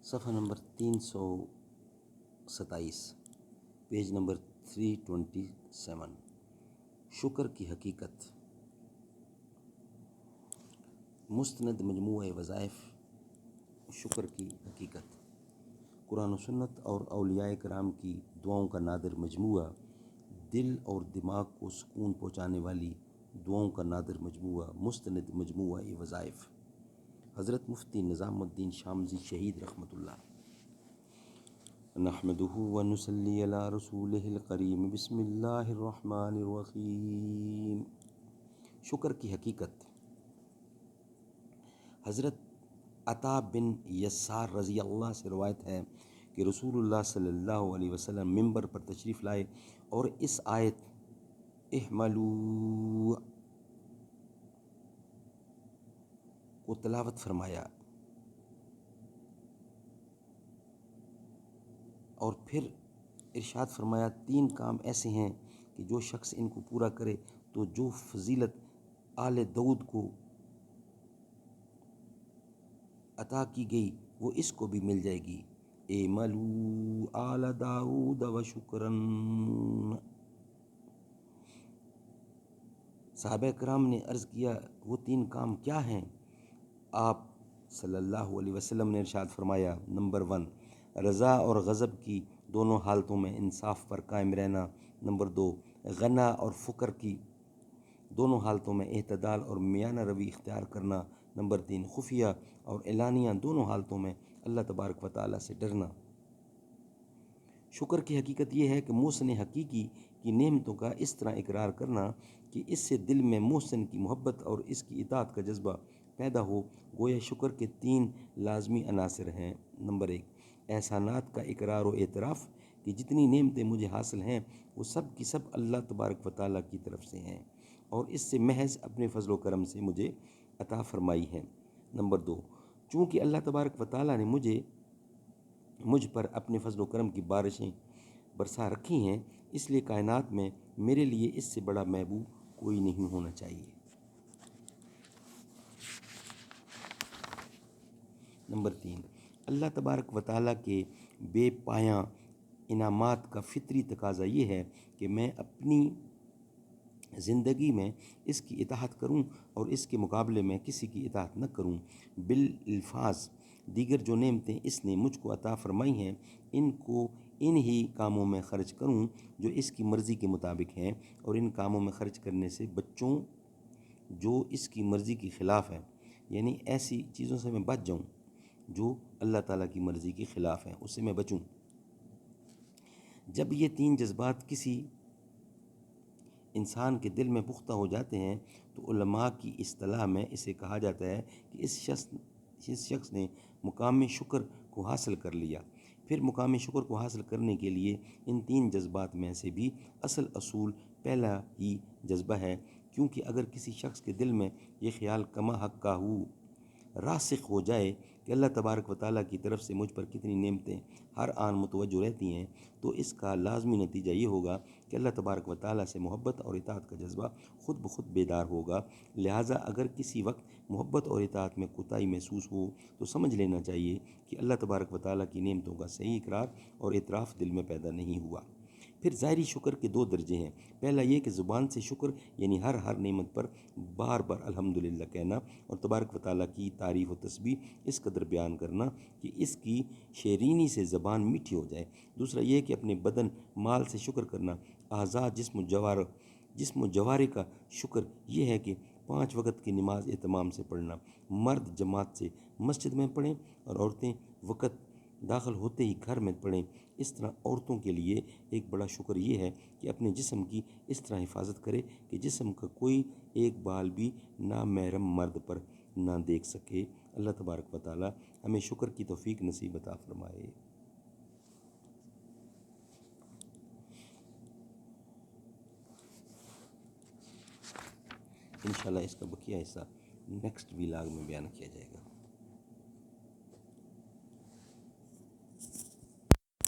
صفحہ number 327، page number 327۔ شکر کی حقیقت۔ مستند مجموعہ وظائف شکر کی حقیقت، قرآن و سنت اور اولیاء کرام کی دعاؤں کا نادر مجموعہ، دل اور دماغ کو سکون پہنچانے والی دعاؤں کا نادر مجموعہ، مستند مجموعہ وظائف، حضرت مفتی نظام الدین شامزی شہید رحمۃ اللہ۔ نحمدہ ونصلی علی رسولہ الکریم، بسم اللہ الرحمن الرحیم۔ شکر کی حقیقت۔ حضرت عطا بن یسار رضی اللہ سے روایت ہے کہ رسول اللہ صلی اللہ علیہ وسلم ممبر پر تشریف لائے اور اس آیت احملوا کو تلاوت فرمایا، اور پھر ارشاد فرمایا، 3 کام ایسے ہیں کہ جو شخص ان کو پورا کرے تو جو فضیلت آل داؤد کو عطا کی گئی وہ اس کو بھی مل جائے گی۔ اعملوا آل داؤد وشکرا۔ صحابہ کرام نے عرض کیا وہ 3 کام کیا ہیں؟ آپ صلی اللہ علیہ وسلم نے ارشاد فرمایا، نمبر 1، رضا اور غضب کی دونوں حالتوں میں انصاف پر قائم رہنا۔ نمبر 2، غنا اور فقر کی دونوں حالتوں میں اعتدال اور میانہ روی اختیار کرنا۔ نمبر 3، خفیہ اور اعلانیہ دونوں حالتوں میں اللہ تبارک و تعالیٰ سے ڈرنا۔ شکر کی حقیقت یہ ہے کہ محسن حقیقی کی نعمتوں کا اس طرح اقرار کرنا کہ اس سے دل میں محسن کی محبت اور اس کی اطاعت کا جذبہ پیدا ہو، گویا شکر کے 3 لازمی عناصر ہیں۔ نمبر 1، احسانات کا اقرار و اعتراف کہ جتنی نعمتیں مجھے حاصل ہیں وہ سب کی سب اللہ تبارک و تعالیٰ کی طرف سے ہیں اور اس سے محض اپنے فضل و کرم سے مجھے عطا فرمائی ہیں۔ نمبر 2، چونکہ اللہ تبارک و تعالیٰ نے مجھ پر اپنے فضل و کرم کی بارشیں برسا رکھی ہیں، اس لیے کائنات میں میرے لیے اس سے بڑا محبوب کوئی نہیں ہونا چاہیے۔ نمبر 3، اللہ تبارک و تعالیٰ کے بے پایاں انعامات کا فطری تقاضا یہ ہے کہ میں اپنی زندگی میں اس کی اطاعت کروں اور اس کے مقابلے میں کسی کی اطاعت نہ کروں۔ بالالفاظ دیگر جو نعمتیں اس نے مجھ کو عطا فرمائی ہیں ان کو ان ہی کاموں میں خرچ کروں جو اس کی مرضی کے مطابق ہیں، اور ان کاموں میں خرچ کرنے سے بچوں جو اس کی مرضی کے خلاف ہیں، یعنی ایسی چیزوں سے میں بچ جاؤں جو اللہ تعالیٰ کی مرضی کے خلاف ہیں، اس سے میں بچوں۔ جب یہ 3 جذبات کسی انسان کے دل میں پختہ ہو جاتے ہیں تو علماء کی اصطلاح میں اسے کہا جاتا ہے کہ اس شخص نے مقام شکر کو حاصل کر لیا۔ پھر مقام شکر کو حاصل کرنے کے لیے ان 3 جذبات میں سے بھی اصول پہلا ہی جذبہ ہے، کیونکہ اگر کسی شخص کے دل میں یہ خیال کما حق کا راسخ ہو جائے کہ اللہ تبارک و تعالیٰ کی طرف سے مجھ پر کتنی نعمتیں ہر آن متوجہ رہتی ہیں، تو اس کا لازمی نتیجہ یہ ہوگا کہ اللہ تبارک و تعالیٰ سے محبت اور اطاعت کا جذبہ خود بخود بیدار ہوگا۔ لہٰذا اگر کسی وقت محبت اور اطاعت میں کوتاہی محسوس ہو تو سمجھ لینا چاہیے کہ اللہ تبارک و تعالیٰ کی نعمتوں کا صحیح اقرار اور اعتراف دل میں پیدا نہیں ہوا۔ پھر ظاہری شکر کے 2 درجے ہیں۔ پہلا یہ کہ زبان سے شکر یعنی ہر نعمت پر بار بار الحمدللہ کہنا اور تبارک و تعالیٰ کی تعریف و تسبیح اس قدر بیان کرنا کہ اس کی شیرینی سے زبان میٹھی ہو جائے۔ دوسرا یہ کہ اپنے بدن مال سے شکر کرنا۔ اعضاء جسم و جوارح کا شکر یہ ہے کہ 5 وقت کی نماز اہتمام سے پڑھنا، مرد جماعت سے مسجد میں پڑھیں اور عورتیں وقت داخل ہوتے ہی گھر میں پڑھیں۔ اس طرح عورتوں کے لیے ایک بڑا شکر یہ ہے کہ اپنے جسم کی اس طرح حفاظت کرے کہ جسم کا کوئی ایک بال بھی نامحرم مرد پر نہ دیکھ سکے۔ اللہ تبارک و تعالی ہمیں شکر کی توفیق نصیب عطا فرمائے۔ انشاءاللہ اس کا بقیہ حصہ نیکسٹ ویلاگ میں بیان کیا جائے گا۔